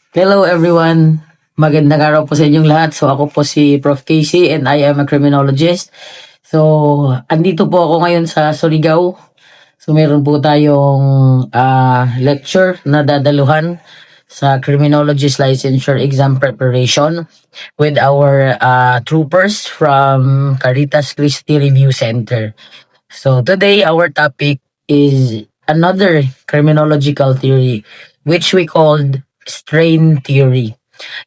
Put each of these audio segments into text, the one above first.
Hello everyone! Magandang araw po sa inyong lahat. So ako po si Prof. Casey and I am a criminologist. So andito po ako ngayon sa Surigao. So meron po tayong lecture na dadaluhan sa Criminologist Licensure Exam Preparation with our troopers from Caritas Christi Review Center. So today our topic is another criminological theory which we called strain theory.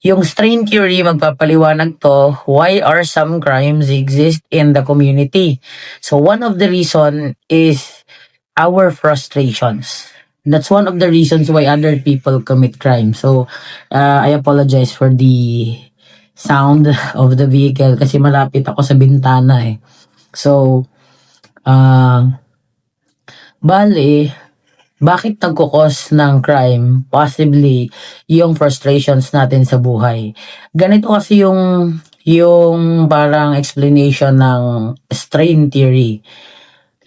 Yung strain theory, magpapaliwanag to why are some crimes exist in the community. So one of the reason is our frustrations. That's one of the reasons why other people commit crime. So I apologize for the sound of the vehicle kasi malapit ako sa bintana eh. So bale, bakit nagkukos ng crime? Possibly, yung frustrations natin sa buhay. Ganito kasi yung parang explanation ng strain theory.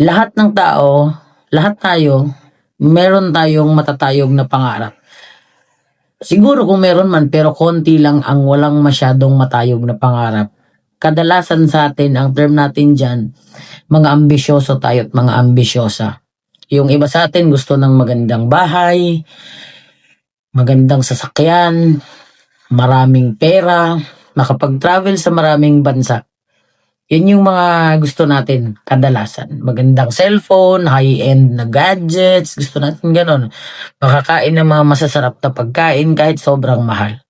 Lahat ng tao, lahat tayo, meron tayong matatayog na pangarap. Siguro kung meron man, pero konti lang ang walang masyadong matayog na pangarap. Kadalasan sa atin, ang term natin dyan, mga ambisyoso tayo at mga ambisyosa. Yung iba sa atin gusto ng magandang bahay, magandang sasakyan, maraming pera, makapag-travel sa maraming bansa. Yun yung mga gusto natin kadalasan. Magandang cellphone, high-end na gadgets, gusto natin ganun. Makakain ng mga masasarap na pagkain kahit sobrang mahal.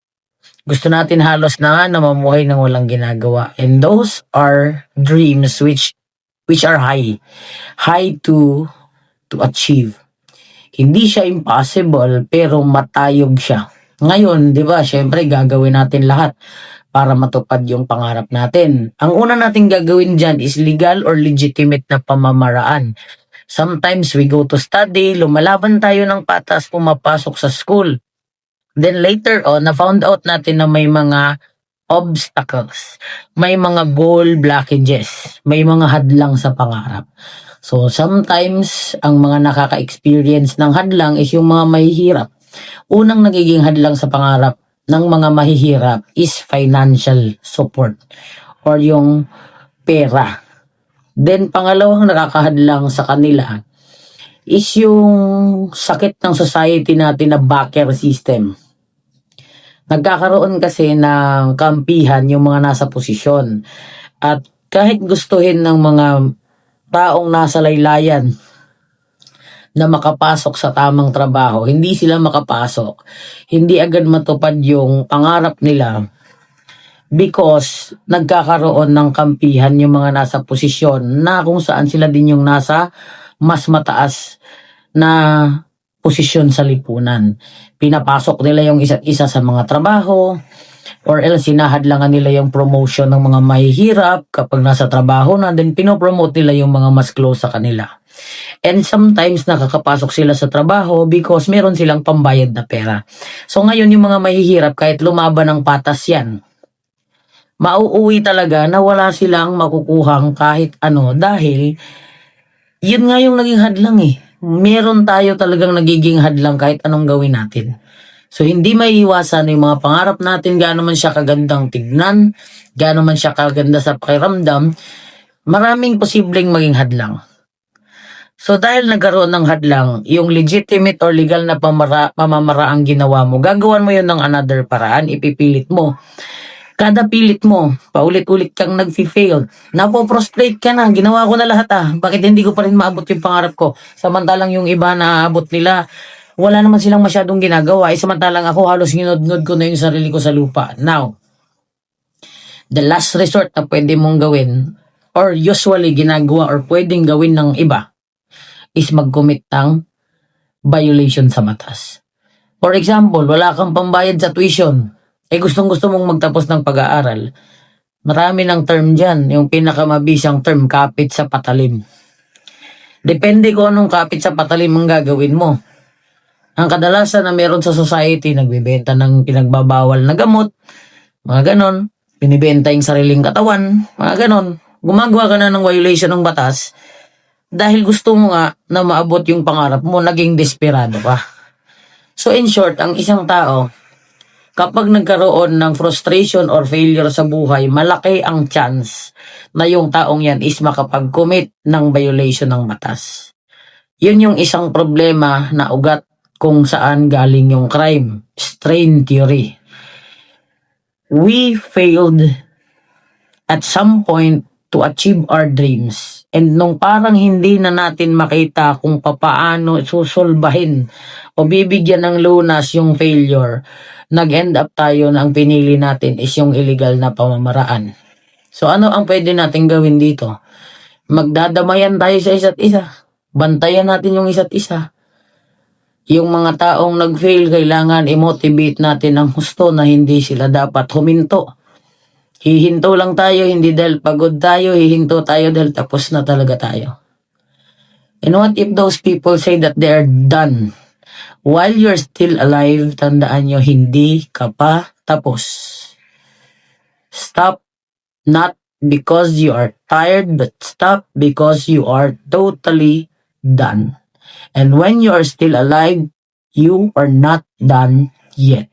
Gusto natin halos na mamuhay ng walang ginagawa. And those are dreams which are high to achieve. Hindi siya impossible pero matayog siya. Ngayon, 'di ba? Syempre gagawin natin lahat para matupad yung pangarap natin. Ang una nating gagawin diyan is legal or legitimate na pamamaraan. Sometimes we go to study, lumalaban tayo ng patas, pumapasok sa school. Then later on, na-found out natin na may mga obstacles, may mga goal blockages, may mga hadlang sa pangarap. So sometimes, ang mga nakaka-experience ng hadlang is yung mga mahihirap. Unang nagiging hadlang sa pangarap ng mga mahihirap is financial support or yung pera. Then pangalawang nakakahadlang sa kanila is yung sakit ng society natin na backer system. Nagkakaroon kasi ng kampihan yung mga nasa posisyon. At kahit gustuhin ng mga taong nasa laylayan na makapasok sa tamang trabaho, hindi sila makapasok. Hindi agad matupad yung pangarap nila because nagkakaroon ng kampihan yung mga nasa posisyon na kung saan sila din yung nasa mas mataas na posisyon sa lipunan. Pinapasok nila yung isa't isa sa mga trabaho, or else sinahadlangan nila yung promotion ng mga mahihirap kapag nasa trabaho na, then pinopromote nila yung mga mas close sa kanila. And sometimes nakakapasok sila sa trabaho because meron silang pambayad na pera. So ngayon yung mga mahihirap, kahit lumaban ng patas yan, mauuwi talaga na wala silang makukuhang kahit ano dahil yun nga yung naging hadlang eh. Meron tayo talagang nagiging hadlang kahit anong gawin natin. So, hindi maiiwasan yung mga pangarap natin, gaano man siya kagandang tignan, gaano man siya kaganda sa pakiramdam, maraming posibleng maging hadlang. So, dahil nagkaroon ng hadlang, yung legitimate or legal na pamamaraang ginawa mo, gagawan mo yun ng another paraan, ipipilit mo. Kada pilit mo, paulit-ulit kang nag-fail. Napo-frustrate ka na, ginawa ko na lahat bakit hindi ko pa rin maabot yung pangarap ko? Samantalang yung iba na aabot nila, wala naman silang masyadong ginagawa. Samantalang ako halos ginod-nod ko na yung sarili ko sa lupa. Now, the last resort na pwede mong gawin, or usually ginagawa or pwedeng gawin ng iba, is mag-commit ng violation sa batas. For example, wala kang pambayad sa tuition. Gustong-gusto mong magtapos ng pag-aaral. Marami ng term dyan. Yung pinakamabisang term, kapit sa patalim. Depende kung anong kapit sa patalim ang gagawin mo. Ang kadalasan na meron sa society, nagbibenta ng pinagbabawal na gamot, mga ganon, binibenta yung sariling katawan, mga ganon. Gumagawa ka na ng violation ng batas dahil gusto mo nga na maabot yung pangarap mo, naging desperado ka. So in short, ang isang tao, kapag nagkaroon ng frustration or failure sa buhay, malaki ang chance na yung taong yan is makapag-commit ng violation ng batas. Yun yung isang problema na ugat kung saan galing yung crime. Strain theory. We failed at some point to achieve our dreams. And nung parang hindi na natin makita kung papaano susolbahin o bibigyan ng lunas yung failure, nag-end up tayo na ang pinili natin is yung illegal na pamamaraan. So ano ang pwede natin gawin dito? Magdadamayan tayo sa isa't isa. Bantayan natin yung isa't isa. Yung mga taong nag-fail, kailangan i-motivate natin ng husto na hindi sila dapat huminto. Hihinto lang tayo, hindi dahil pagod tayo, hihinto tayo dahil tapos na talaga tayo. And what if those people say that they are done? While you're still alive, tandaan nyo, hindi ka pa tapos. Stop, not because you are tired, but stop because you are totally done. And when you are still alive, you are not done yet.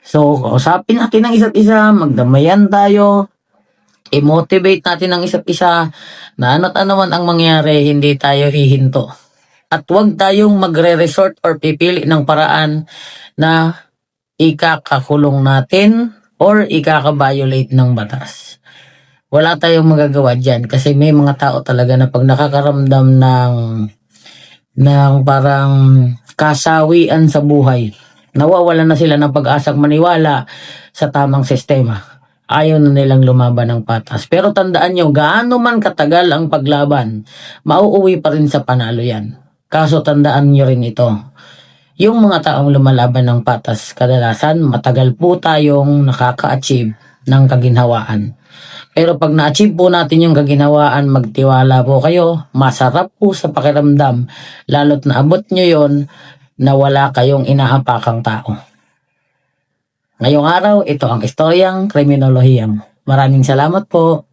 So, kausapin natin ang isa't isa, magdamayan tayo, i-motivate natin ang isa't isa, na ano't ano man ang mangyari, hindi tayo hihinto. At huwag tayong magre-resort or pipili ng paraan na ikakakulong natin or ikaka-violate ng batas. Wala tayong magagawa dyan kasi may mga tao talaga na pag nakakaramdam ng parang kasawian sa buhay, nawawalan na sila ng pag-asang maniwala sa tamang sistema. Ayaw na nilang lumaban ng patas. Pero tandaan nyo, gaano man katagal ang paglaban, mauuwi pa rin sa panalo yan. Kaso tandaan nyo rin ito. Yung mga taong lumalaban ng patas, kadalasan matagal po tayong nakaka-achieve ng kaginhawaan. Pero pag na-achieve po natin yung kaginhawaan, magtiwala po kayo, masarap po sa pakiramdam, lalo't naabot nyo yon na wala kayong inaapakang tao. Ngayong araw, ito ang istoryang kriminolohiyang. Maraming salamat po.